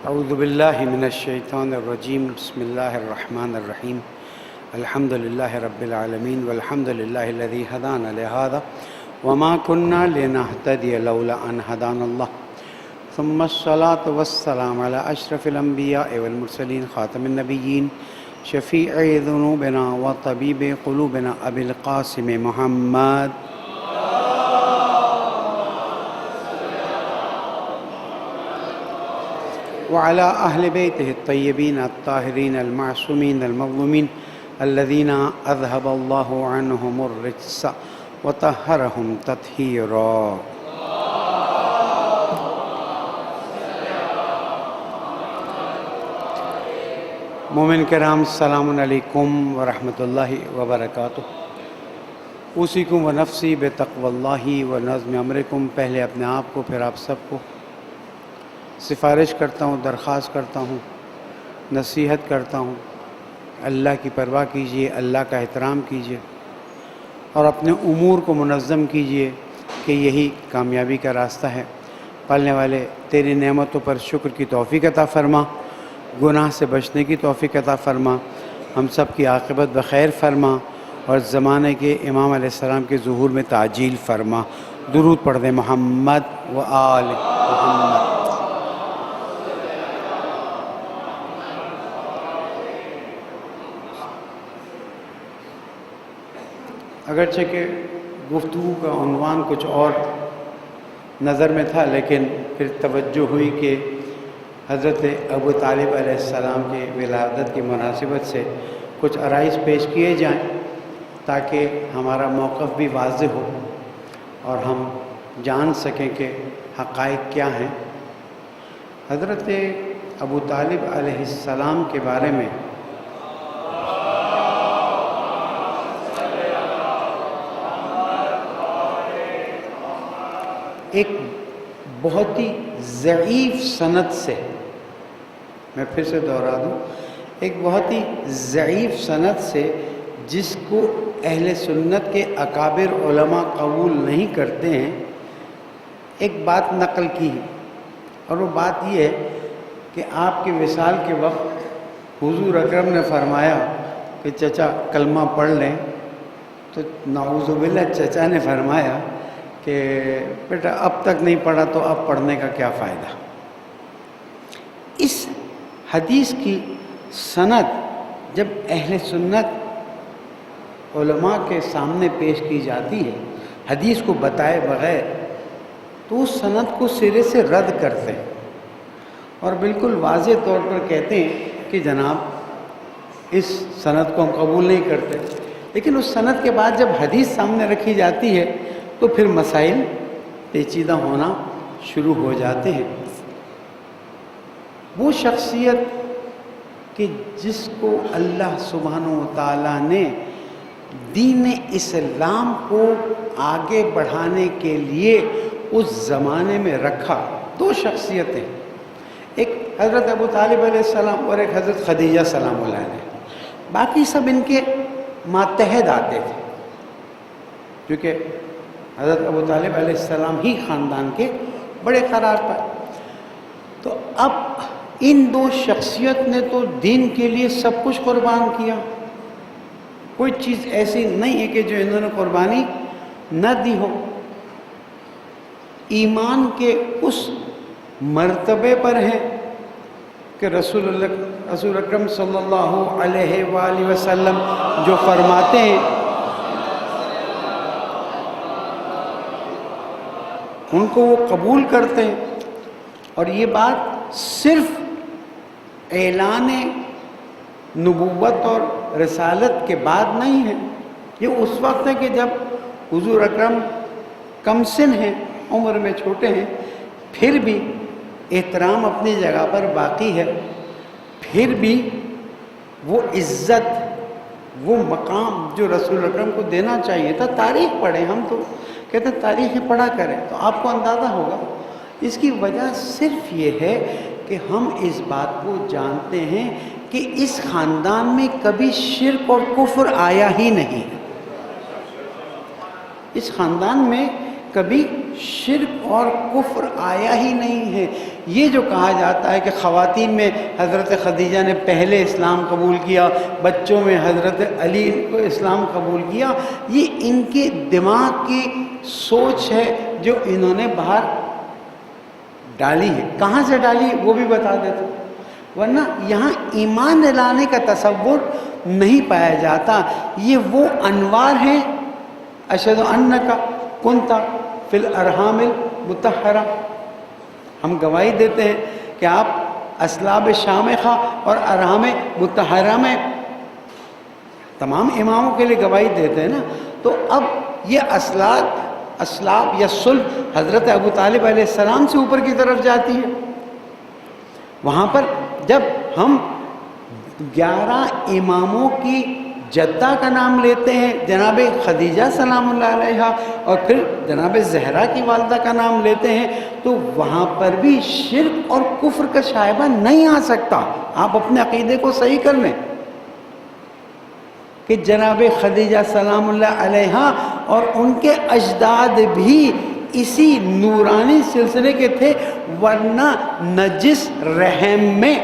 اعوذ باللہ من الشیطان الرجیم بسم اللہ الرحمن الرحیم الحمد للہ رب العالمین والحمد للہ الذی ہدانا لہذا وما كنا لنهتدی لولا ان ہدانا اللہ ثم الصلاة والسلام علی اشرف الانبیاء والمرسلین خاتم النبیین شفیع ذنوبنا وطبیب قلوبنا ابی القاسم محمد وعلى أهل بيته الطيبين الطاهرين المعصومين المظلومين الذين أذهب الله عنهم الرجس وطهرهم تطهيرا. مومن کرام السلام علیکم ورحمۃ اللہ وبرکاتہ. اوصیکم ونفسی بتقوی اللہ ونظم امرکم. پہلے اپنے آپ کو پھر آپ سب کو سفارش کرتا ہوں، درخواست کرتا ہوں، نصیحت کرتا ہوں، اللہ کی پرواہ کیجئے، اللہ کا احترام کیجئے اور اپنے امور کو منظم کیجئے کہ یہی کامیابی کا راستہ ہے. پالنے والے تیری نعمتوں پر شکر کی توفیق عطا فرما، گناہ سے بچنے کی توفیق عطا فرما، ہم سب کی عاقبت بخیر فرما اور زمانے کے امام علیہ السلام کے ظہور میں تعجیل فرما. درود پڑھ دیں محمد و آل محمد. اگرچہ کہ گفتگو کا عنوان کچھ اور نظر میں تھا، لیکن پھر توجہ ہوئی کہ حضرت ابو طالب علیہ السلام کی ولادت کی مناسبت سے کچھ عرائض پیش کیے جائیں تاکہ ہمارا موقف بھی واضح ہو اور ہم جان سکیں کہ حقائق کیا ہیں. حضرت ابو طالب علیہ السلام کے بارے میں ایک بہت ہی ضعیف سند سے، میں پھر سے دوہرا دوں، ایک بہت ہی ضعیف سند سے جس کو اہل سنت کے اکابر علماء قبول نہیں کرتے ہیں، ایک بات نقل کی ہے. اور وہ بات یہ ہے کہ آپ کے وصال کے وقت حضور اکرم نے فرمایا کہ چچا کلمہ پڑھ لیں، تو نعوذ باللہ چچا نے فرمایا کہ بیٹا اب تک نہیں پڑھا تو اب پڑھنے کا کیا فائدہ. اس حدیث کی سند جب اہل سنت علماء کے سامنے پیش کی جاتی ہے حدیث کو بتائے بغیر، تو اس سند کو سرے سے رد کرتے ہیں اور بالکل واضح طور پر کہتے ہیں کہ جناب اس سند کو ہم قبول نہیں کرتے. لیکن اس سند کے بعد جب حدیث سامنے رکھی جاتی ہے تو پھر مسائل پیچیدہ ہونا شروع ہو جاتے ہیں. وہ شخصیت کہ جس کو اللہ سبحانہ و تعالیٰ نے دین اسلام کو آگے بڑھانے کے لیے اس زمانے میں رکھا، دو شخصیتیں، ایک حضرت ابو طالب علیہ السلام اور ایک حضرت خدیجہ سلام اللہ علیہ. باقی سب ان کے ماتحت آتے تھے کیونکہ حضرت ابو طالب علیہ السلام ہی خاندان کے بڑے قرار پائے. تو اب ان دو شخصیت نے تو دین کے لیے سب کچھ قربان کیا، کوئی چیز ایسی نہیں ہے کہ جو انہوں نے قربانی نہ دی ہو. ایمان کے اس مرتبے پر ہیں کہ رسول اکرم صلی اللہ علیہ وآلہ وسلم جو فرماتے ہیں ان کو وہ قبول کرتے ہیں. اور یہ بات صرف اعلان نبوت اور رسالت کے بعد نہیں ہے، یہ اس وقت ہے کہ جب حضور اکرم کم سن ہیں، عمر میں چھوٹے ہیں، پھر بھی احترام اپنی جگہ پر باقی ہے، پھر بھی وہ عزت، وہ مقام جو رسول اکرم کو دینا چاہیے تھا. تاریخ پڑھیں، ہم تو کہتے ہیں تاریخ پڑھا کریں تو آپ کو اندازہ ہوگا. اس کی وجہ صرف یہ ہے کہ ہم اس بات کو جانتے ہیں کہ اس خاندان میں کبھی شرک اور کفر آیا ہی نہیں. اس خاندان میں کبھی شرک اور کفر آیا ہی نہیں ہے۔ یہ جو کہا جاتا ہے کہ خواتین میں حضرت خدیجہ نے پہلے اسلام قبول کیا، بچوں میں حضرت علی کو اسلام قبول کیا، یہ ان کے دماغ کی سوچ ہے جو انہوں نے باہر ڈالی ہے۔ کہاں سے ڈالی وہ بھی بتا دیتے، ورنہ یہاں ایمان لانے کا تصور نہیں پایا جاتا۔ یہ وہ انوار ہیں، اشہد انک کنت فی الارحام المطہرہ، ہم گواہی دیتے ہیں کہ آپ اسلاب شامخہ اور ارحام مطہرہ میں، تمام اماموں کے لیے گواہی دیتے ہیں نا۔ تو اب یہ اسلاب یا صلب حضرت ابو طالب علیہ السلام سے اوپر کی طرف جاتی ہے۔ وہاں پر جب ہم 11 اماموں کی جدہ کا نام لیتے ہیں، جناب خدیجہ سلام اللہ علیہا، اور پھر جناب زہرا کی والدہ کا نام لیتے ہیں، تو وہاں پر بھی شرک اور کفر کا شائبہ نہیں آ سکتا۔ آپ اپنے عقیدے کو صحیح کر لیں کہ جناب خدیجہ سلام اللہ علیہا اور ان کے اجداد بھی اسی نورانی سلسلے کے تھے، ورنہ نجس رحم میں،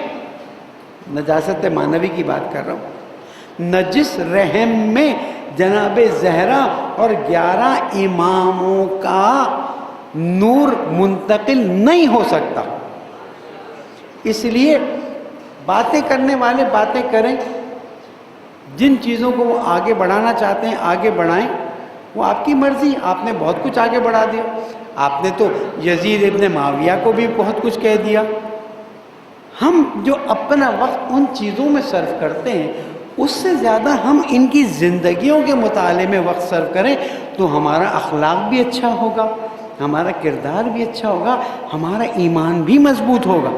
نجاست معنوی کی بات کر رہا ہوں، نجس رحم میں جناب زہرا اور 11 اماموں کا نور منتقل نہیں ہو سکتا۔ اس لیے باتیں کرنے والے باتیں کریں، جن چیزوں کو وہ آگے بڑھانا چاہتے ہیں آگے بڑھائیں، وہ آپ کی مرضی۔ آپ نے بہت کچھ آگے بڑھا دیا، آپ نے تو یزید ابن معاویہ کو بھی بہت کچھ کہہ دیا۔ ہم جو اپنا وقت ان چیزوں میں صرف کرتے ہیں، اس سے زیادہ ہم ان کی زندگیوں کے مطالعے میں وقت صرف کریں تو ہمارا اخلاق بھی اچھا ہوگا، ہمارا کردار بھی اچھا ہوگا، ہمارا ایمان بھی مضبوط ہوگا۔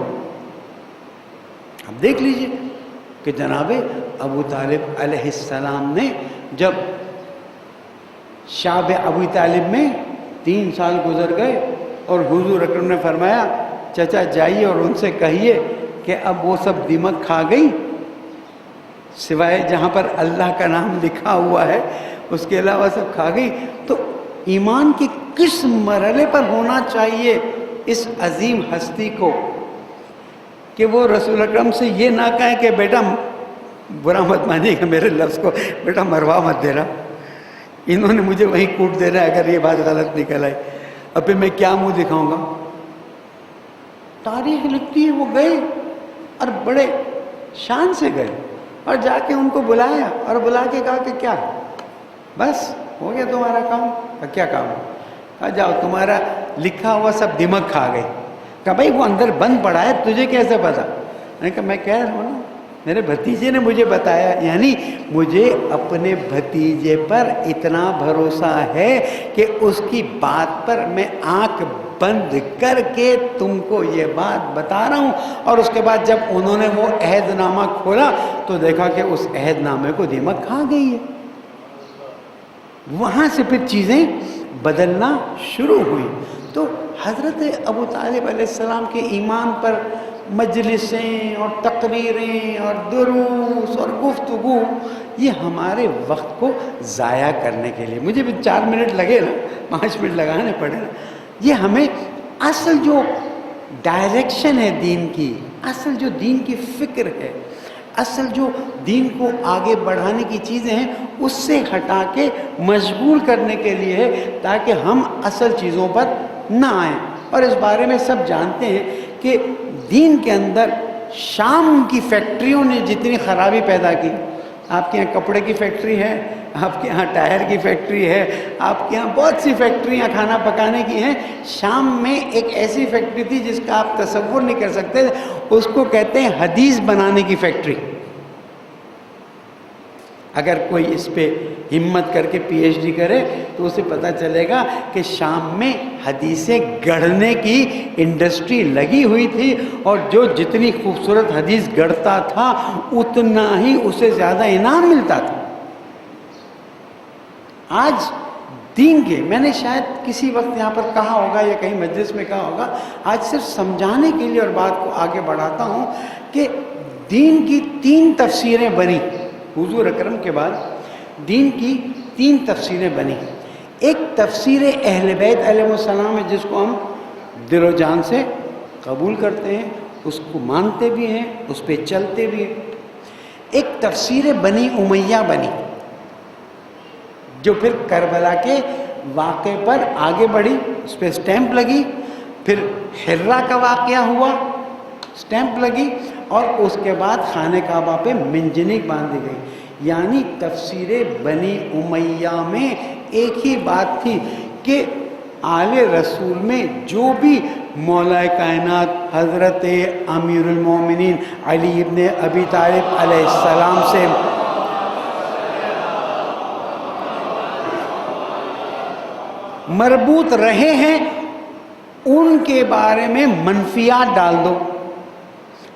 اب دیکھ لیجئے کہ جناب ابو طالب علیہ السلام نے جب شعب ابو طالب میں 3 سال گزر گئے اور حضور اکرم نے فرمایا چچا جائیے اور ان سے کہیے کہ اب وہ سب دیمک کھا گئی، سوائے جہاں پر اللہ کا نام لکھا ہوا ہے اس کے علاوہ سب کھا گئی۔ تو ایمان کے کس مرحلے پر ہونا چاہیے اس عظیم ہستی کو کہ وہ رسول اکرم سے یہ نہ کہیں کہ بیٹا برا مت مانیے گا میرے لفظ کو، بیٹا مروا مت دینا، انہوں نے مجھے وہیں کوٹ دینا ہے اگر یہ بات غلط نکل آئی، اب پھر میں کیا منہ دکھاؤں گا۔ تاریخ لکھتی ہے وہ گئے اور بڑے شان سے گئے اور جا کے ان کو بلایا اور بلا کے کہا کہ کیا بس ہو گیا تمہارا کام؟ کیا کام؟ کہا جاؤ تمہارا لکھا ہوا سب دمک کھا گئے۔ کہا بھائی وہ اندر بند پڑا ہے تجھے کیسے پتا؟ میں نے کہا میں کہہ رہا ہوں نا، میرے بھتیجے نے مجھے بتایا، یعنی مجھے اپنے بھتیجے پر اتنا بھروسہ ہے کہ اس کی بات پر میں آنکھ بند کر کے تم کو یہ بات بتا رہا ہوں۔ اور اس کے بعد جب انہوں نے وہ عہد نامہ کھولا تو دیکھا کہ اس عہد نامے کو دیمک کھا گئی ہے۔ وہاں سے پھر چیزیں بدلنا شروع ہوئی۔ تو حضرت ابو طالب علیہ السلام کے ایمان پر مجلسیں اور تقریریں اور دروس اور گفتگو، یہ ہمارے وقت کو ضائع کرنے کے لیے، مجھے بھی 4 منٹ لگے نا، 5 منٹ لگانے پڑے نا، یہ ہمیں اصل جو ڈائریکشن ہے دین کی، اصل جو دین کی فکر ہے، اصل جو دین کو آگے بڑھانے کی چیزیں ہیں، اس سے ہٹا کے مشغول کرنے کے لیے ہے تاکہ ہم اصل چیزوں پر نہ آئیں۔ اور اس بارے میں سب جانتے ہیں کہ دین کے اندر شام کی فیکٹریوں نے جتنی خرابی پیدا کی، آپ کے یہاں کپڑے کی فیکٹری ہے، آپ کے یہاں ٹائر کی فیکٹری ہے، آپ کے یہاں بہت سی فیکٹریاں کھانا پکانے کی ہیں، شام میں ایک ایسی فیکٹری تھی جس کا آپ تصور نہیں کر سکتے، اس کو کہتے ہیں حدیث بنانے کی فیکٹری۔ اگر کوئی اس پہ ہمت کر کے پی ایچ ڈی کرے تو اسے پتہ چلے گا کہ شام میں حدیثیں گڑھنے کی انڈسٹری لگی ہوئی تھی، اور جو جتنی خوبصورت حدیث گڑھتا تھا اتنا ہی اسے زیادہ انعام ملتا تھا۔ آج دین کے، میں نے شاید کسی وقت یہاں پر کہا ہوگا یا کہیں مجلس میں کہا ہوگا، آج صرف سمجھانے کے لیے اور بات کو آگے بڑھاتا ہوں کہ دین کی 3 تفسیریں بنی، حضور اکرم کے بعد دین کی 3 تفسیریں بنی۔ ایک تفسیر اہل بیت علیہ السلام ہے جس کو ہم دل و جان سے قبول کرتے ہیں، اس کو مانتے بھی ہیں، اس پہ چلتے بھی ہیں۔ ایک تفسیر بنی امیہ بنی جو پھر کربلا کے واقعے پر آگے بڑھی، اس پہ سٹیمپ لگی، پھر حرہ کا واقعہ ہوا، سٹیمپ لگی، اور اس کے بعد خانہ کعبہ پہ منجنیق باندھی گئی۔ یعنی تفسیر بنی امیہ میں ایک ہی بات تھی کہ آل رسول میں جو بھی مولا کائنات حضرت امیر المومنین علی ابن ابی طالب علیہ السلام سے مربوط رہے ہیں ان کے بارے میں منفیات ڈال دو۔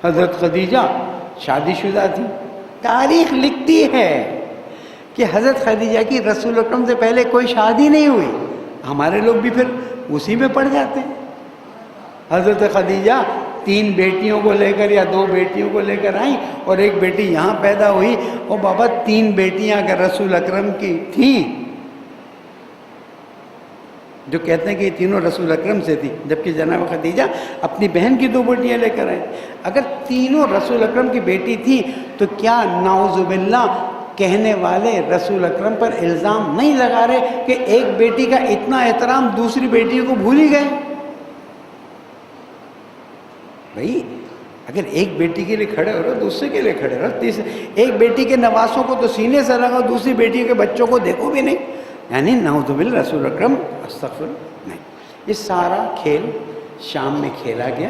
حضرت خدیجہ شادی شدہ تھی، تاریخ لکھتی ہے کہ حضرت خدیجہ کی رسول اکرم سے پہلے کوئی شادی نہیں ہوئی۔ ہمارے لوگ بھی پھر اسی میں پڑ جاتے ہیں۔ حضرت خدیجہ 3 بیٹیوں کو لے کر یا 2 بیٹیوں کو لے کر آئیں، اور ایک بیٹی یہاں پیدا ہوئی، اور بابا 3 بیٹیاں اگر رسول اکرم کی تھیں، جو کہتے ہیں کہ یہ تینوں رسول اکرم سے تھی، جبکہ جناب خدیجہ اپنی بہن کی 2 بیٹیاں لے کر آئیں، اگر تینوں رسول اکرم کی بیٹی تھی تو کیا نعوذ باللہ کہنے والے رسول اکرم پر الزام نہیں لگا رہے کہ ایک بیٹی کا اتنا احترام دوسری بیٹی کو بھول ہی گئے؟ بھائی اگر ایک بیٹی کے لیے کھڑے ہو رہے ہو، دوسرے کے لیے کھڑے رہو، ایک بیٹی کے نواسوں کو تو سینے سے لگاؤ، دوسری بیٹی کے بچوں کو دیکھو بھی نہیں، یعنی نعوذ باللہ رسول اکرم استغفر نہیں۔ یہ سارا کھیل شام میں کھیلا گیا،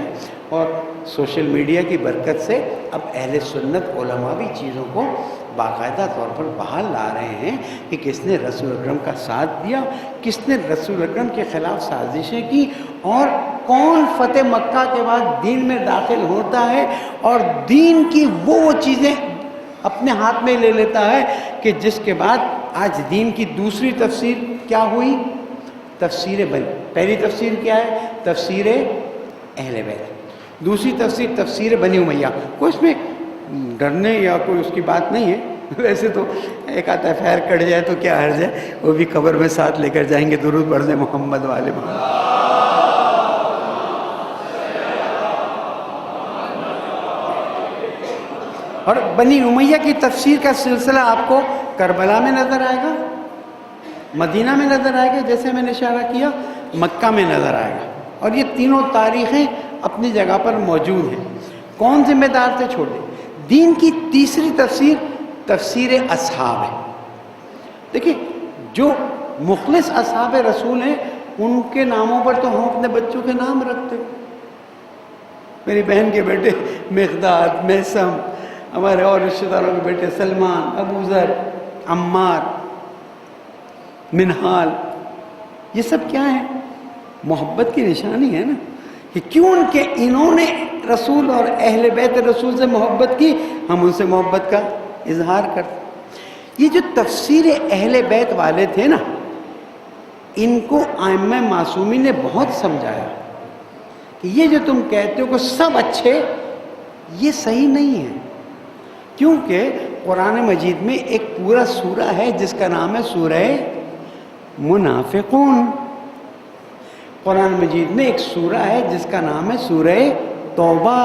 اور سوشل میڈیا کی برکت سے اب اہل سنت علماء بھی چیزوں کو باقاعدہ طور پر بحال لا رہے ہیں کہ کس نے رسول اکرم کا ساتھ دیا، کس نے رسول اکرم کے خلاف سازشیں کی، اور کون فتح مکہ کے بعد دین میں داخل ہوتا ہے اور دین کی وہ چیزیں اپنے ہاتھ میں لے لیتا ہے کہ جس کے بعد آج دین کی دوسری تفسیر کیا ہوئی؟ تفسیر بنی۔ پہلی تفسیر کیا ہے؟ تفسیر اہل بیت۔ دوسری تفسیر تفسیر بنی امیہ۔ کوئی اس میں ڈرنے یا کوئی اس کی بات نہیں ہے، ویسے تو ایک آتا ہے خیر کٹ جائے تو کیا حرج ہے، وہ بھی قبر میں ساتھ لے کر جائیں گے، درود پڑھ دیں محمد والے محمد۔ اور بنی امیہ کی تفسیر کا سلسلہ آپ کو کربلا میں نظر آئے گا، مدینہ میں نظر آئے گا، جیسے میں نے اشارہ کیا مکہ میں نظر آئے گا، اور یہ تینوں تاریخیں اپنی جگہ پر موجود ہیں۔ کون ذمہ دار تھے؟ چھوڑ دیں۔ دین کی تیسری تفسیر تفسیر اصحاب ہے۔ دیکھیں جو مخلص اصحاب رسول ہیں ان کے ناموں پر تو ہم اپنے بچوں کے نام رکھتے ہیں۔ میری بہن کے بیٹے مقداد، میثم، ہمارے اور رشتہ داروں کے بیٹے سلمان، ابو ذر، عمار، منہال، یہ سب کیا ہے؟ محبت کی نشانی ہے نا، کہ کیوں کہ انہوں نے رسول اور اہل بیت رسول سے محبت کی، ہم ان سے محبت کا اظہار کرتے۔ یہ جو تفسیر اہل بیت والے تھے نا، ان کو ائمہ معصومین نے بہت سمجھایا کہ یہ جو تم کہتے ہو کہ سب اچھے، یہ صحیح نہیں ہے، کیونکہ قرآن مجید میں ایک پورا سورہ ہے جس کا نام ہے سورہ منافقون۔ قرآن مجید میں ایک سورہ ہے جس کا نام ہے سورہ توبہ۔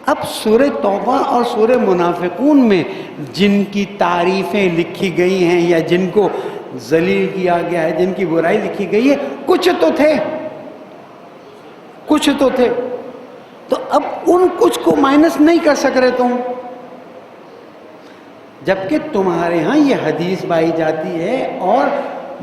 اب سورہ توبہ اور سورہ منافقون میں جن کی تعریفیں لکھی گئی ہیں یا جن کو ذلیل کیا گیا ہے، جن کی برائی لکھی گئی ہے، کچھ تو تھے، کچھ تو تھے، تو اب ان کچھ کو مائنس نہیں کر سک رہے تم، جبکہ تمہارے ہاں یہ حدیث پائی جاتی ہے اور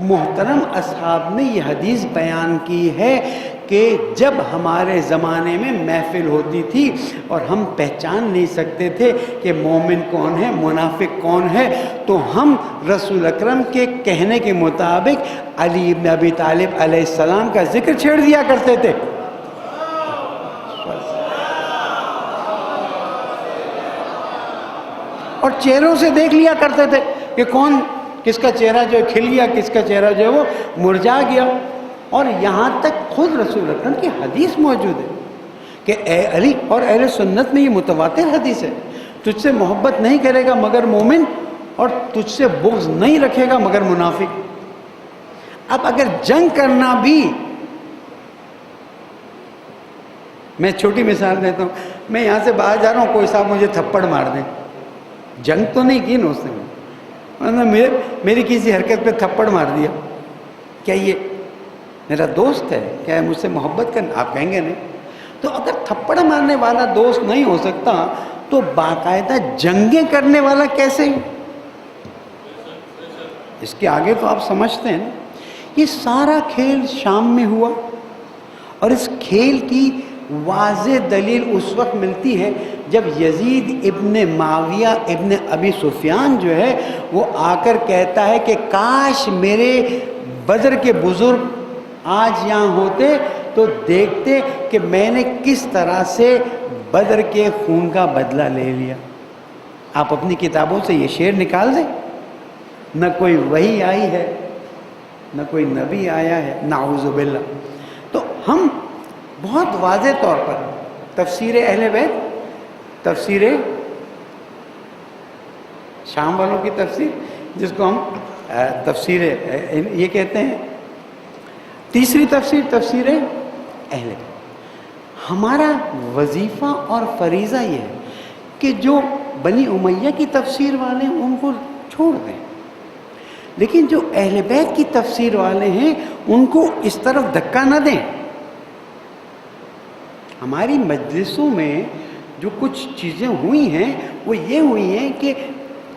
محترم اصحاب نے یہ حدیث بیان کی ہے کہ جب ہمارے زمانے میں محفل ہوتی تھی اور ہم پہچان نہیں سکتے تھے کہ مومن کون ہے، منافق کون ہے، تو ہم رسول اکرم کے کہنے کے مطابق علی بن ابی طالب علیہ السلام کا ذکر چھیڑ دیا کرتے تھے۔ اور چہروں سے دیکھ لیا کرتے تھے کہ کون، کس کا چہرہ جو ہے کھل گیا، کس کا چہرہ جو ہے وہ مرجھا گیا۔ اور یہاں تک خود رسول اکرم کی حدیث موجود ہے کہ اے علی، اور اہل سنت میں یہ متواتر حدیث ہے، تجھ سے محبت نہیں کرے گا مگر مومن، اور تجھ سے بغض نہیں رکھے گا مگر منافق۔ اب اگر جنگ کرنا بھی میں چھوٹی مثال دیتا ہوں، میں یہاں سے باہر جا رہا ہوں، کوئی صاحب مجھے تھپڑ مار دیں، جنگ تو نہیں کی نا اس نے، میری کسی حرکت پہ تھپڑ مار دیا، کیا یہ میرا دوست ہے؟ کیا مجھ سے محبت کرنا؟ آپ کہیں گے نہیں۔ تو اگر تھپڑ مارنے والا دوست نہیں ہو سکتا تو باقاعدہ جنگیں کرنے والا کیسے؟ اس کے آگے تو آپ سمجھتے ہیں نا، یہ سارا کھیل شام میں ہوا، اور اس کھیل کی واضح دلیل اس وقت ملتی ہے جب یزید ابن معاویہ ابن ابی سفیان جو ہے وہ آ کر کہتا ہے کہ کاش میرے بدر کے بزرگ آج یہاں ہوتے تو دیکھتے کہ میں نے کس طرح سے بدر کے خون کا بدلہ لے لیا۔ آپ اپنی کتابوں سے یہ شعر نکال دیں، نہ کوئی وحی آئی ہے، نہ کوئی نبی آیا ہے، نعوذ باللہ۔ تو ہم بہت واضح طور پر تفسیر اہل بیت، تفسیر شام والوں کی تفسیر جس کو ہم تفسیر یہ کہتے ہیں، تیسری تفسیر تفسیر اہل بیت۔ ہمارا وظیفہ اور فریضہ یہ ہے کہ جو بنی امیہ کی تفسیر والے ہیں ان کو چھوڑ دیں، لیکن جو اہل بیت کی تفسیر والے ہیں ان کو اس طرف دھکا نہ دیں۔ ہماری مجلسوں میں جو کچھ چیزیں ہوئی ہیں وہ یہ ہوئی ہیں کہ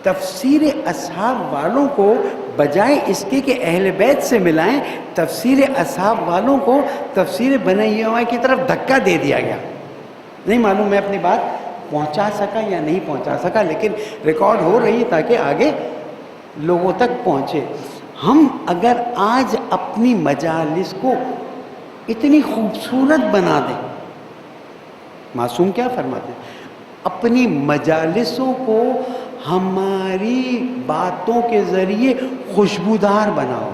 تفسیر اصحاب والوں کو بجائے اس کے کہ اہل بیت سے ملائیں، تفسیر اصحاب والوں کو تفسیر بنی امیہ کی طرف دھکا دے دیا گیا۔ نہیں معلوم میں اپنی بات پہنچا سکا یا نہیں پہنچا سکا، لیکن ریکارڈ ہو رہی ہے تاکہ آگے لوگوں تک پہنچے۔ ہم اگر آج اپنی مجالس کو اتنی خوبصورت بنا دیں، معصوم کیا فرماتے ہیں؟ اپنی مجالسوں کو ہماری باتوں کے ذریعے خوشبودار بناؤ،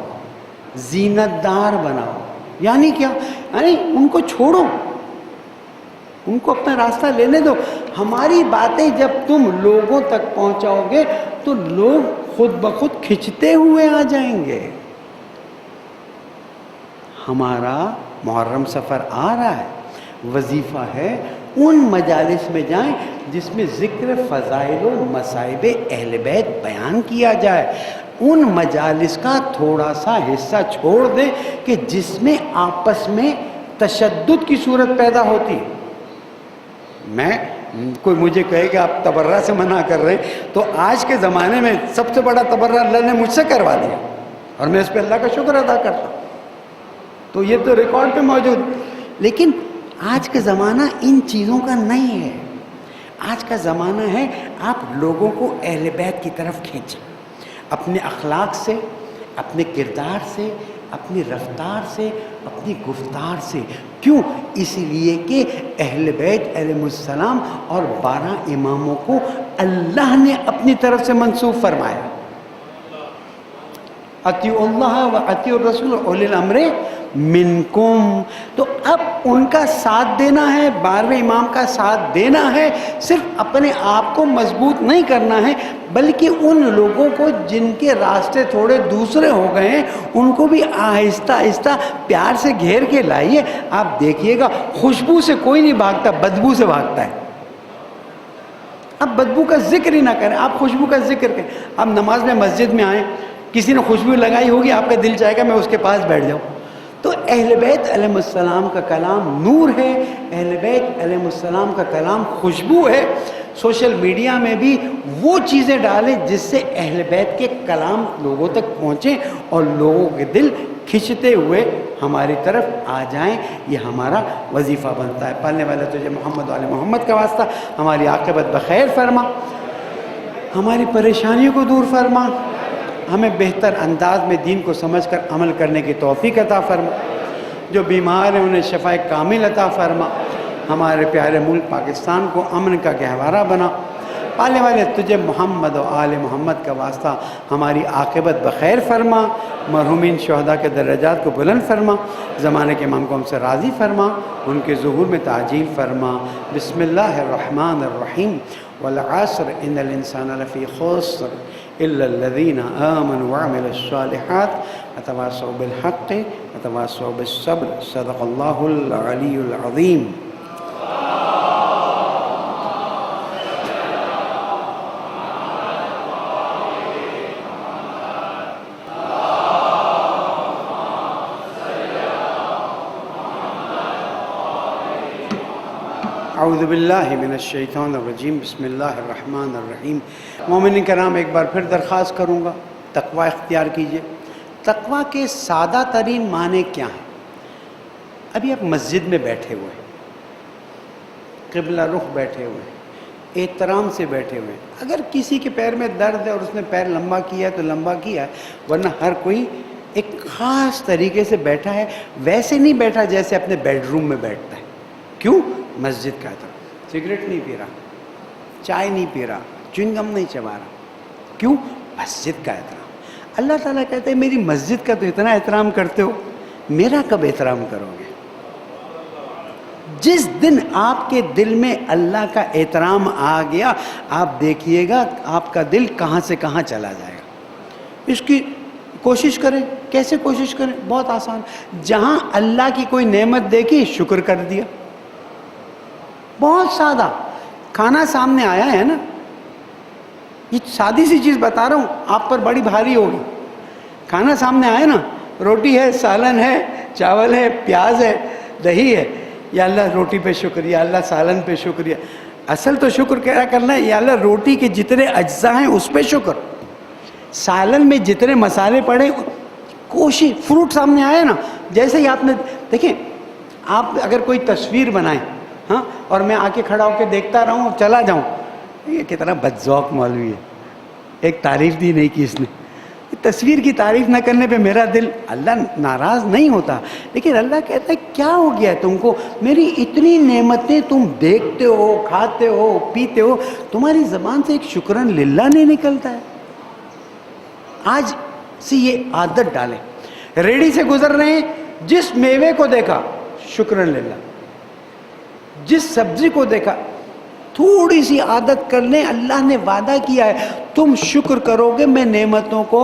زینت دار بناؤ۔ یعنی کیا؟ یعنی ان کو چھوڑو، ان کو اپنا راستہ لینے دو۔ ہماری باتیں جب تم لوگوں تک پہنچاؤ گے تو لوگ خود بخود کھنچتے ہوئے آ جائیں گے۔ ہمارا محرم سفر آ رہا ہے، وظیفہ ہے ان مجالس میں جائیں جس میں ذکر فضائل و مصائب اہل بیت بیان کیا جائے۔ ان مجالس کا تھوڑا سا حصہ چھوڑ دیں کہ جس میں آپس میں تشدد کی صورت پیدا ہوتی۔ میں کوئی مجھے کہے کہ آپ تبرہ سے منع کر رہے ہیں، تو آج کے زمانے میں سب سے بڑا تبرہ اللہ نے مجھ سے کروا دیا، اور میں اس پہ اللہ کا شکر ادا کرتا ہوں۔ تو یہ تو ریکارڈ پہ موجود، لیکن آج کا زمانہ ان چیزوں کا نہیں ہے۔ آج کا زمانہ ہے آپ لوگوں کو اہل بیت کی طرف کھینچیں، اپنے اخلاق سے، اپنے کردار سے، اپنی رفتار سے، اپنی گفتار سے۔ کیوں؟ اس لیے کہ اہل بیت علیہ السلام اور 12 اماموں کو اللہ نے اپنی طرف سے منسوب فرمایا، اطیعوا اللہ و اطیعوا الرسول اولی الامر منکم۔ تو اب ان کا ساتھ دینا ہے، 12ویں امام کا ساتھ دینا ہے، صرف اپنے آپ کو مضبوط نہیں کرنا ہے بلکہ ان لوگوں کو جن کے راستے تھوڑے دوسرے ہو گئے ہیں ان کو بھی آہستہ آہستہ پیار سے گھیر کے لائیے۔ آپ دیکھیے گا خوشبو سے کوئی نہیں بھاگتا، بدبو سے بھاگتا ہے۔ اب بدبو کا ذکر ہی نہ کریں، آپ خوشبو کا ذکر کریں۔ آپ نماز میں مسجد میں آئیں، کسی نے خوشبو لگائی ہوگی، آپ کا دل چاہے گا میں اس کے پاس بیٹھ جاؤں۔ تو اہل بیت علیہ السلام کا کلام نور ہے، اہل بیت علیہ السلام کا کلام خوشبو ہے۔ سوشل میڈیا میں بھی وہ چیزیں ڈالیں جس سے اہل بیت کے کلام لوگوں تک پہنچیں اور لوگوں کے دل کھنچتے ہوئے ہماری طرف آ جائیں۔ یہ ہمارا وظیفہ بنتا ہے۔ پالنے والا تجھے محمد و آل محمد کا واسطہ ہماری عاقبت بخیر فرما، ہماری پریشانیوں کو دور فرما، ہمیں بہتر انداز میں دین کو سمجھ کر عمل کرنے کی توفیق عطا فرما۔ جو بیمار ہیں انہیں شفائے کامل عطا فرما۔ ہمارے پیارے ملک پاکستان کو امن کا گہوارہ بنا۔ پالنے والے تجھے محمد و آل محمد کا واسطہ ہماری عاقبت بخیر فرما، مرحومین شہداء کے درجات کو بلند فرما، زمانے کے امام کو ہم سے راضی فرما، ان کے ظہور میں تعجیل فرما۔ بسم اللہ الرحمن الرحیم۔ والعصر ان الانسان لفی خسر الا الذین آمنوا وعملوا الصالحات وتواصوا بالحق وتواصوا بالصبر۔ صدق اللہ العلی العظیم۔ اعوذ باللہ من الشیطان الرجیم، بسم اللہ الرحمن الرحیم۔ مومنین کرام، ایک بار پھر درخواست کروں گا تقوی اختیار کیجئے۔ تقوی کے سادہ ترین معنی کیا ہیں؟ ابھی آپ مسجد میں بیٹھے ہوئے ہیں، قبلہ رخ بیٹھے ہوئے ہیں، احترام سے بیٹھے ہوئے ہیں۔ اگر کسی کے پیر میں درد ہے اور اس نے پیر لمبا کیا ہے تو لمبا کیا ہے، ورنہ ہر کوئی ایک خاص طریقے سے بیٹھا ہے، ویسے نہیں بیٹھا جیسے اپنے بیڈ روم میں بیٹھتا ہے۔ کیوں؟ مسجد کا احترام۔ سگریٹ نہیں پی رہا، چائے نہیں پی رہا، چوئنگم نہیں چبا رہا۔ کیوں؟ مسجد کا احترام۔ اللہ تعالیٰ کہتے ہیں میری مسجد کا تو اتنا احترام کرتے ہو، میرا کب احترام کرو گے؟ جس دن آپ کے دل میں اللہ کا احترام آ گیا، آپ دیکھیے گا آپ کا دل کہاں سے کہاں چلا جائے گا۔ اس کی کوشش کریں۔ کیسے کوشش کریں؟ بہت آسان۔ جہاں اللہ کی کوئی نعمت دیکھی، شکر کر دیا۔ بہت سادہ۔ کھانا سامنے آیا ہے نا، یہ سادی سی چیز بتا رہا ہوں، آپ پر بڑی بھاری ہوگی۔ کھانا سامنے آیا نا، روٹی ہے، سالن ہے، چاول ہے، پیاز ہے، دہی ہے، یا اللہ روٹی پہ شکریہ، اللہ سالن پہ شکریہ۔ اصل تو شکر کیا کرنا ہے؟ یا اللہ روٹی کے جتنے اجزاء ہیں اس پہ شکر، سالن میں جتنے مسالے پڑے، کوشش۔ فروٹ سامنے آیا نا، جیسے ہی آپ نے دیکھیں، آپ اگر کوئی تصویر بنائیں ہاں، اور میں آ کے کھڑا ہو کے دیکھتا رہوں اور چلا جاؤں، یہ کتنا بدذوق مولوی ہے، ایک تعریف بھی نہیں کی اس نے۔ تصویر کی تعریف نہ کرنے پہ میرا دل، اللہ ناراض نہیں ہوتا، لیکن اللہ کہتا ہے کیا ہو گیا ہے تم کو؟ میری اتنی نعمتیں تم دیکھتے ہو، کھاتے ہو، پیتے ہو، تمہاری زبان سے ایک شکران للہ نہیں نکلتا ہے؟ آج سے یہ عادت ڈالیں۔ ریڑھی سے گزر رہے ہیں، جس میوے کو دیکھا شکران للہ، جس سبزی کو دیکھا، تھوڑی سی عادت کر لیں۔ اللہ نے وعدہ کیا ہے تم شکر کرو گے میں نعمتوں کو۔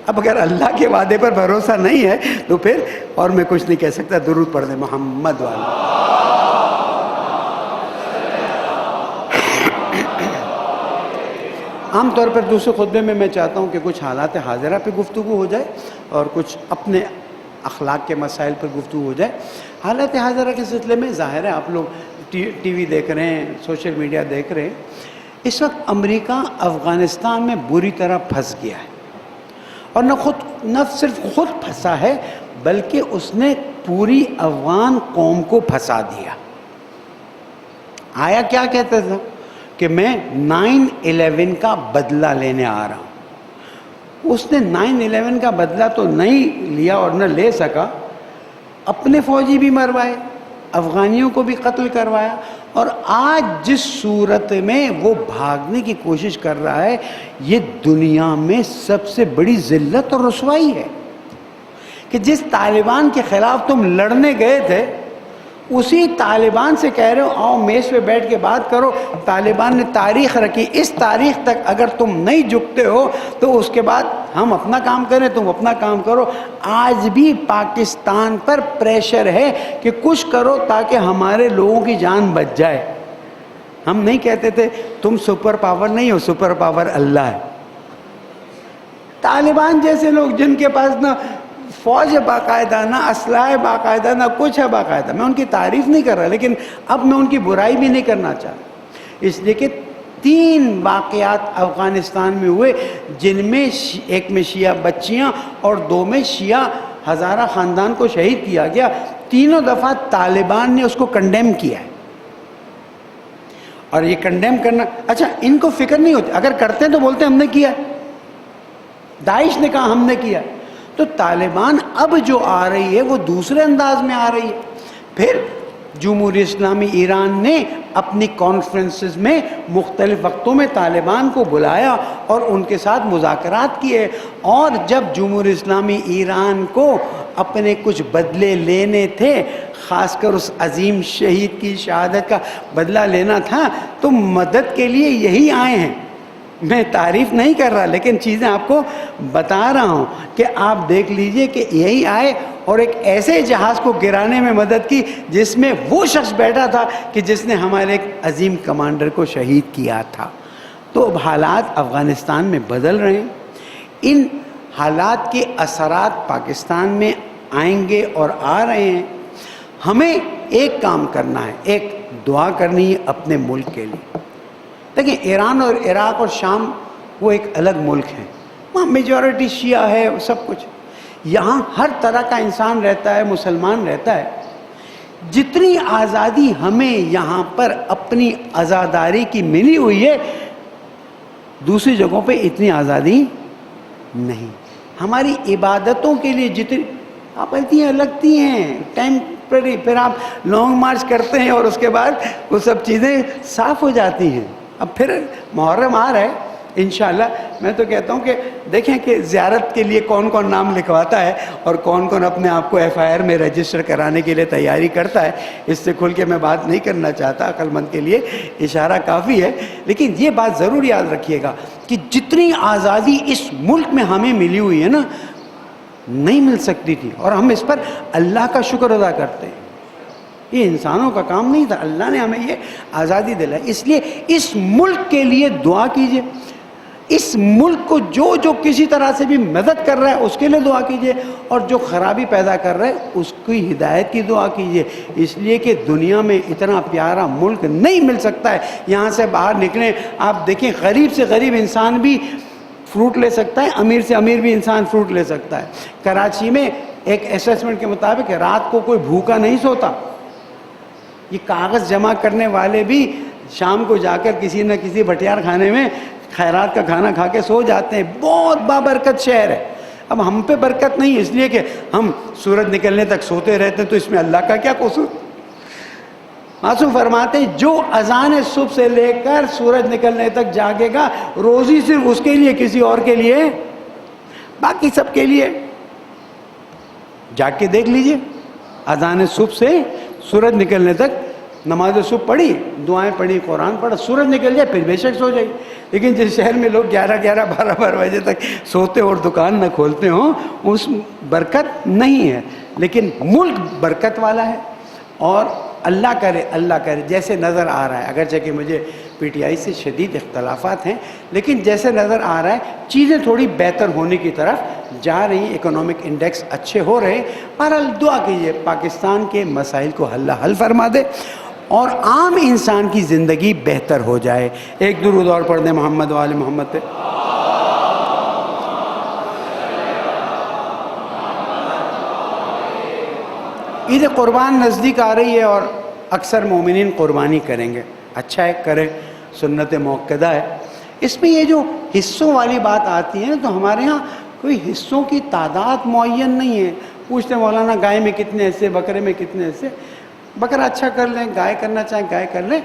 اب اگر اللہ کے وعدے پر بھروسہ نہیں ہے تو پھر اور میں کچھ نہیں کہہ سکتا۔ درود پڑھ دیں محمد والا۔ عام طور پر دوسرے خطبے میں میں چاہتا ہوں کہ کچھ حالات حاضرہ پہ گفتگو ہو جائے اور کچھ اپنے اخلاق کے مسائل پر گفتگو ہو جائے۔ حالات حاضرہ کے سلسلے میں ظاہر ہے آپ لوگ ٹی وی دیکھ رہے ہیں، سوشل میڈیا دیکھ رہے ہیں۔ اس وقت امریکہ افغانستان میں بری طرح پھنس گیا ہے، اور نہ صرف خود پھنسا ہے بلکہ اس نے پوری افغان قوم کو پھنسا دیا۔ آیا کیا کہتا تھا کہ میں 9/11 کا بدلہ لینے آ رہا ہوں۔ اس نے 9/11 کا بدلہ تو نہیں لیا اور نہ لے سکا، اپنے فوجی بھی مروائے، افغانیوں کو بھی قتل کروایا، اور آج جس صورت میں وہ بھاگنے کی کوشش کر رہا ہے، یہ دنیا میں سب سے بڑی ذلت اور رسوائی ہے کہ جس طالبان کے خلاف تم لڑنے گئے تھے، اسی طالبان سے کہہ رہے ہو آؤ میز پہ بیٹھ کے بات کرو۔ طالبان نے تاریخ رکھی، اس تاریخ تک اگر تم نہیں جھکتے ہو تو اس کے بعد ہم اپنا کام کریں، تم اپنا کام کرو۔ آج بھی پاکستان پر پریشر ہے کہ کچھ کرو تاکہ ہمارے لوگوں کی جان بچ جائے۔ ہم نہیں کہتے تھے تم سپر پاور نہیں ہو، سپر پاور اللہ ہے۔ طالبان جیسے لوگ جن کے پاس نہ فوج ہے باقاعدہ، نہ اسلحہ ہے باقاعدہ، نہ کچھ ہے باقاعدہ، میں ان کی تعریف نہیں کر رہا، لیکن اب میں ان کی برائی بھی نہیں کرنا چاہتا، اس لیے کہ 3 واقعات افغانستان میں ہوئے، جن میں ایک میں شیعہ بچیاں اور 2 میں شیعہ ہزارہ خاندان کو شہید کیا گیا۔ تینوں دفعہ طالبان نے اس کو کنڈیم کیا ہے، اور یہ کنڈیم کرنا، اچھا ان کو فکر نہیں ہوتی، اگر کرتے ہیں تو بولتے ہیں ہم نے کیا ہے، داعش نے کہا ہم نے کیا۔ تو طالبان اب جو آ رہی ہے وہ دوسرے انداز میں آ رہی ہے۔ پھر جمہوریہ اسلامی ایران نے اپنی کانفرنسز میں مختلف وقتوں میں طالبان کو بلایا اور ان کے ساتھ مذاکرات کیے، اور جب جمہوریہ اسلامی ایران کو اپنے کچھ بدلے لینے تھے، خاص کر اس عظیم شہید کی شہادت کا بدلہ لینا تھا، تو مدد کے لیے یہی آئے ہیں۔ میں تعریف نہیں کر رہا، لیکن چیزیں آپ کو بتا رہا ہوں کہ آپ دیکھ لیجئے کہ یہی آئے اور ایک ایسے جہاز کو گرانے میں مدد کی جس میں وہ شخص بیٹھا تھا کہ جس نے ہمارے ایک عظیم کمانڈر کو شہید کیا تھا۔ تو اب حالات افغانستان میں بدل رہے ہیں، ان حالات کے اثرات پاکستان میں آئیں گے اور آ رہے ہیں۔ ہمیں ایک کام کرنا ہے، ایک دعا کرنی ہے اپنے ملک کے لیے۔ دیکھیں ایران اور عراق اور شام وہ ایک الگ ملک ہیں، وہاں میجورٹی شیعہ ہے، سب کچھ۔ یہاں ہر طرح کا انسان رہتا ہے، مسلمان رہتا ہے۔ جتنی آزادی ہمیں یہاں پر اپنی عزاداری کی ملی ہوئی ہے، دوسری جگہوں پہ اتنی آزادی نہیں۔ ہماری عبادتوں کے لیے جتنی پابندیاں لگتی ہیں ٹیمپرری، پھر آپ لانگ مارچ کرتے ہیں اور اس کے بعد وہ سب چیزیں صاف ہو جاتی ہیں۔ اب پھر محرم آ رہا ہے انشاءاللہ، میں تو کہتا ہوں کہ دیکھیں کہ زیارت کے لیے کون کون نام لکھواتا ہے اور کون کون اپنے آپ کو ایف آئی آر میں رجسٹر کرانے کے لیے تیاری کرتا ہے۔ اس سے کھل کے میں بات نہیں کرنا چاہتا، عقل مند کے لیے اشارہ کافی ہے، لیکن یہ بات ضرور یاد رکھیے گا کہ جتنی آزادی اس ملک میں ہمیں ملی ہوئی ہے نا، نہیں مل سکتی تھی، اور ہم اس پر اللہ کا شکر ادا کرتے ہیں۔ یہ انسانوں کا کام نہیں تھا، اللہ نے ہمیں یہ آزادی دلائی۔ اس لیے اس ملک کے لیے دعا کیجئے، اس ملک کو جو کسی طرح سے بھی مدد کر رہا ہے اس کے لیے دعا کیجئے، اور جو خرابی پیدا کر رہا ہے اس کی ہدایت کی دعا کیجئے، اس لیے کہ دنیا میں اتنا پیارا ملک نہیں مل سکتا ہے۔ یہاں سے باہر نکلیں، آپ دیکھیں غریب سے غریب انسان بھی فروٹ لے سکتا ہے، امیر سے امیر بھی انسان فروٹ لے سکتا ہے۔ کراچی میں ایک اسیسمنٹ کے مطابق رات کو کوئی بھوکا نہیں سوتا۔ یہ کاغذ جمع کرنے والے بھی شام کو جا کر کسی نہ کسی بھٹیار کھانے میں خیرات کا کھانا کھا کے سو جاتے ہیں۔ بہت بابرکت شہر ہے۔ اب ہم پہ برکت نہیں اس لیے کہ ہم سورج نکلنے تک سوتے رہتے ہیں، تو اس میں اللہ کا کیا قصور؟ معصوم فرماتے ہیں جو اذان صبح سے لے کر سورج نکلنے تک جاگے گا، روزی صرف اس کے لیے، کسی اور کے لیے، باقی سب کے لیے۔ جاگ کے دیکھ لیجئے، اذان صبح سے سورج نکلنے تک نماز صبح پڑھی، دعائیں پڑھی، قرآن پڑھا، سورج نکل جائے پھر بے شک سو جائے۔ لیکن جس شہر میں لوگ 11 بجے تک سوتے اور دکان نہ کھولتے ہوں، اس برکت نہیں ہے۔ لیکن ملک برکت والا ہے، اور اللہ کرے جیسے نظر آ رہا ہے، اگرچہ کہ مجھے پی ٹی آئی سے شدید اختلافات ہیں، لیکن جیسے نظر آ رہا ہے چیزیں تھوڑی بہتر ہونے کی طرف جا رہی ہیں، اکنامک انڈیکس اچھے ہو رہے ہیں۔ بہرحال دعا کیجئے پاکستان کے مسائل کو اللہ حل فرما دے اور عام انسان کی زندگی بہتر ہو جائے۔ ایک درود اور پڑھ دیں محمد و آل محمد پہ۔ عید قربان نزدیک آ رہی ہے اور اکثر مومنین قربانی کریں گے، اچھا ہے کریں، سنت موقدہ ہے۔ اس میں یہ جو حصوں والی بات آتی ہے تو ہمارے ہاں کوئی حصوں کی تعداد معین نہیں ہے۔ پوچھتے مولانا گائے میں کتنے حصے، بکرے میں کتنے حصے؟ بکرا اچھا کر لیں، گائے کرنا چاہیں گائے کر لیں،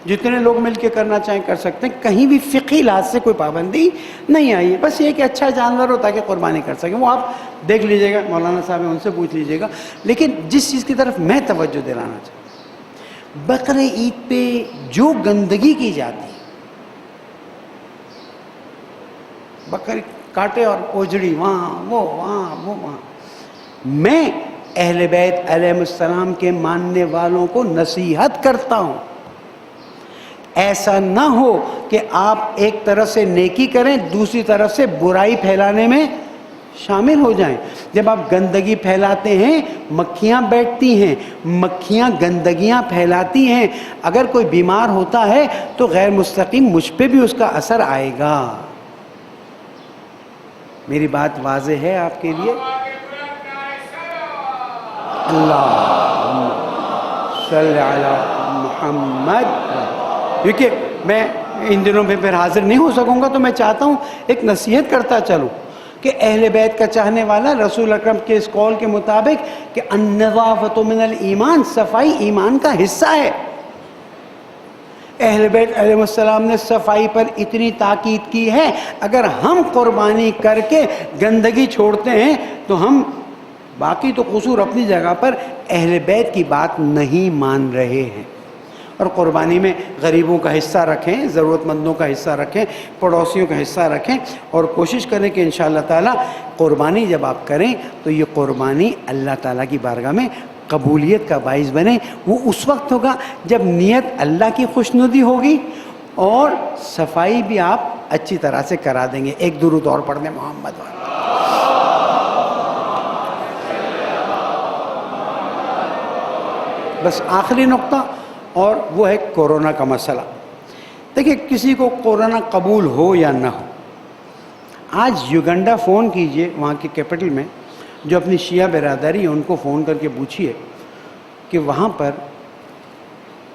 جتنے لوگ مل کے کرنا چاہیں کر سکتے ہیں، کہیں بھی فقہی لحاظ سے کوئی پابندی نہیں آئی ہے۔ بس یہ کہ اچھا جانور ہو تاکہ قربانی کر سکیں، وہ آپ دیکھ لیجئے گا، مولانا صاحب ہیں ان سے پوچھ لیجئے گا۔ لیکن جس چیز کی طرف میں توجہ دلانا چاہتا ہوں، بقرہ عید پہ جو گندگی کی جاتی ہے، بکری کاٹے اور اوجڑی وہاں، میں اہل بیت علیہ السلام کے ماننے والوں کو نصیحت کرتا ہوں، ایسا نہ ہو کہ آپ ایک طرف سے نیکی کریں، دوسری طرف سے برائی پھیلانے میں شامل ہو جائیں۔ جب آپ گندگی پھیلاتے ہیں، مکھیاں بیٹھتی ہیں، مکھیاں گندگیاں پھیلاتی ہیں، اگر کوئی بیمار ہوتا ہے تو غیر مستقیم مجھ پہ بھی اس کا اثر آئے گا۔ میری بات واضح ہے آپ کے لیے؟ اللہم صلی علی محمد۔ کیونکہ میں ان دنوں میں پھر حاضر نہیں ہو سکوں گا، تو میں چاہتا ہوں ایک نصیحت کرتا چلوں کہ اہل بیت کا چاہنے والا رسول اکرم کے اس قول کے مطابق کہ النظافۃ من الایمان، صفائی ایمان کا حصہ ہے۔ اہل بیت علیہ السلام نے صفائی پر اتنی تاکید کی ہے، اگر ہم قربانی کر کے گندگی چھوڑتے ہیں تو ہم باقی تو قصور اپنی جگہ پر اہل بیت کی بات نہیں مان رہے ہیں۔ اور قربانی میں غریبوں کا حصہ رکھیں، ضرورت مندوں کا حصہ رکھیں، پڑوسیوں کا حصہ رکھیں، اور کوشش کریں کہ انشاءاللہ تعالی قربانی جب آپ کریں تو یہ قربانی اللہ تعالیٰ کی بارگاہ میں قبولیت کا باعث بنے۔ وہ اس وقت ہوگا جب نیت اللہ کی خوشنودی ہوگی اور صفائی بھی آپ اچھی طرح سے کرا دیں گے۔ ایک درود اور پڑھ دیں محمد والے۔ بس آخری نقطہ، اور وہ ہے کورونا کا مسئلہ. دیکھیں کسی کو کورونا قبول ہو یا نہ ہو، آج یوگنڈا فون کیجئے، وہاں کی کیپٹل میں جو اپنی شیعہ برادری ہے ان کو فون کر کے پوچھیے کہ وہاں پر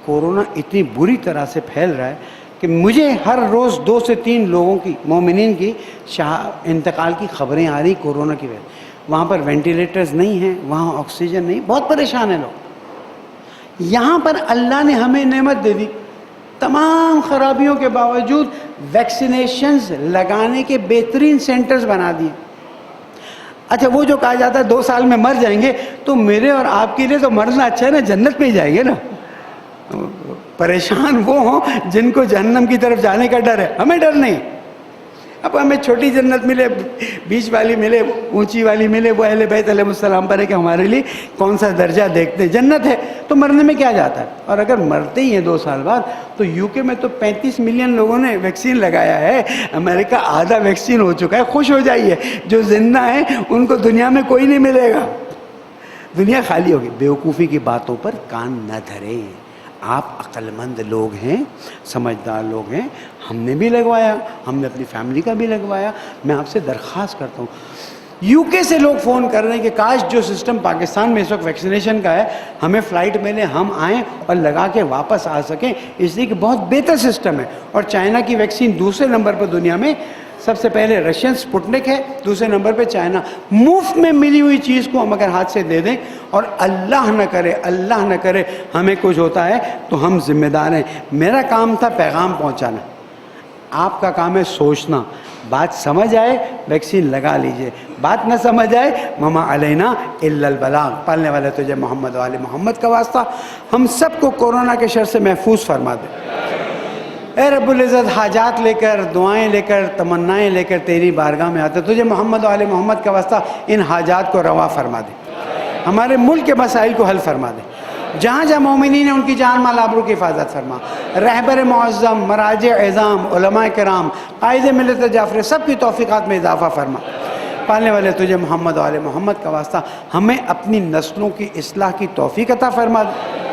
کورونا اتنی بری طرح سے پھیل رہا ہے کہ مجھے ہر روز 2 سے 3 لوگوں کی، مومنین کی انتقال کی خبریں آ رہی کورونا کی وجہ. وہاں پر وینٹیلیٹرز نہیں ہیں، وہاں آکسیجن نہیں، بہت پریشان ہیں لوگ. یہاں پر اللہ نے ہمیں نعمت دے دی، تمام خرابیوں کے باوجود ویکسینیشنز لگانے کے بہترین سینٹرز بنا دیے. اچھا وہ جو کہا جاتا ہے 2 سال میں مر جائیں گے، تو میرے اور آپ کے لیے تو مرنا اچھا ہے نا، جنت میں ہی جائیں گے نا. پریشان وہ ہوں جن کو جہنم کی طرف جانے کا ڈر ہے، ہمیں ڈر نہیں. اب ہمیں چھوٹی جنت ملے، بیچ والی ملے، اونچی والی ملے، وہ اہل بیت علیہ السلام پر ہے کہ ہمارے لیے کون سا درجہ دیکھتے ہیں. جنت ہے تو مرنے میں کیا جاتا ہے. اور اگر مرتے ہی ہیں 2 سال بعد، تو یو کے میں تو 35 ملین لوگوں نے ویکسین لگایا ہے، امریکہ آدھا ویکسین ہو چکا ہے. خوش ہو جائیے، جو زندہ ہیں ان کو دنیا میں کوئی نہیں ملے گا، دنیا خالی ہوگی. بیوقوفی کی باتوں پر کان نہ دھریں. آپ عقل مند لوگ ہیں، سمجھدار لوگ ہیں، ہم نے بھی لگوایا، ہم نے اپنی فیملی کا بھی لگوایا. میں آپ سے درخواست کرتا ہوں، یو کے سے لوگ فون کر رہے ہیں کہ کاش جو سسٹم پاکستان میں اس وقت ویکسینیشن کا ہے ہمیں فلائٹ ملے، ہم آئیں اور لگا کے واپس آ سکیں، اس لیے کہ بہت بہتر سسٹم ہے. اور چائنا کی ویکسین دوسرے نمبر پر دنیا میں، سب سے پہلے رشین سپوٹنک ہے، دوسرے نمبر پہ چائنا. مفت میں ملی ہوئی چیز کو ہم اگر ہاتھ سے دے دیں اور اللہ نہ کرے ہمیں کچھ ہوتا ہے تو ہم ذمہ دار ہیں. میرا کام تھا پیغام پہنچانا، آپ کا کام ہے سوچنا. بات سمجھ آئے ویکسین لگا لیجئے، بات نہ سمجھ آئے وما علینا الا البلاغ. پالنے والے تجھے محمد و آل محمد کا واسطہ ہم سب کو کورونا کے شر سے محفوظ فرما دے. اے رب العزت، حاجات لے کر، دعائیں لے کر، تمنائیں لے کر تیری بارگاہ میں آتے، تجھے محمد و آل محمد کا واسطہ ان حاجات کو روا فرما دے، ہمارے ملک کے مسائل کو حل فرما دے. جہاں جہاں مومنین ہیں ان کی جان مال آبرو کی حفاظت فرما. رہبر معظم، مراجع اعظام، علماء کرام، قائد ملت جعفر، سب کی توفیقات میں اضافہ فرما. پالنے والے تجھے محمد و آل محمد کا واسطہ ہمیں اپنی نسلوں کی اصلاح کی توفیق عطا فرما دے.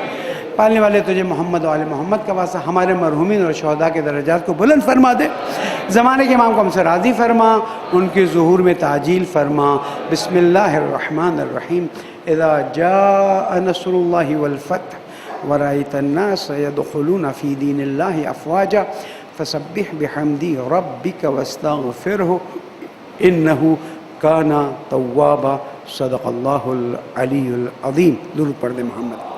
پالنے والے تجھے محمد و آل محمد کا واسطہ ہمارے مرحومین اور شہداء کے درجات کو بلند فرما دے. زمانے کے امام کو ہم سے راضی فرما، ان کے ظہور میں تعجیل فرما. بسم اللہ الرحمن الرحیم. اذا جاء نصر اللہ والفتح ورأيت الناس يدخلون في دين الله افواجا فسبح بحمد ربك واستغفره انه كان توابا. صدق اللہ العلی العظیم. درود پڑھ دے محمد.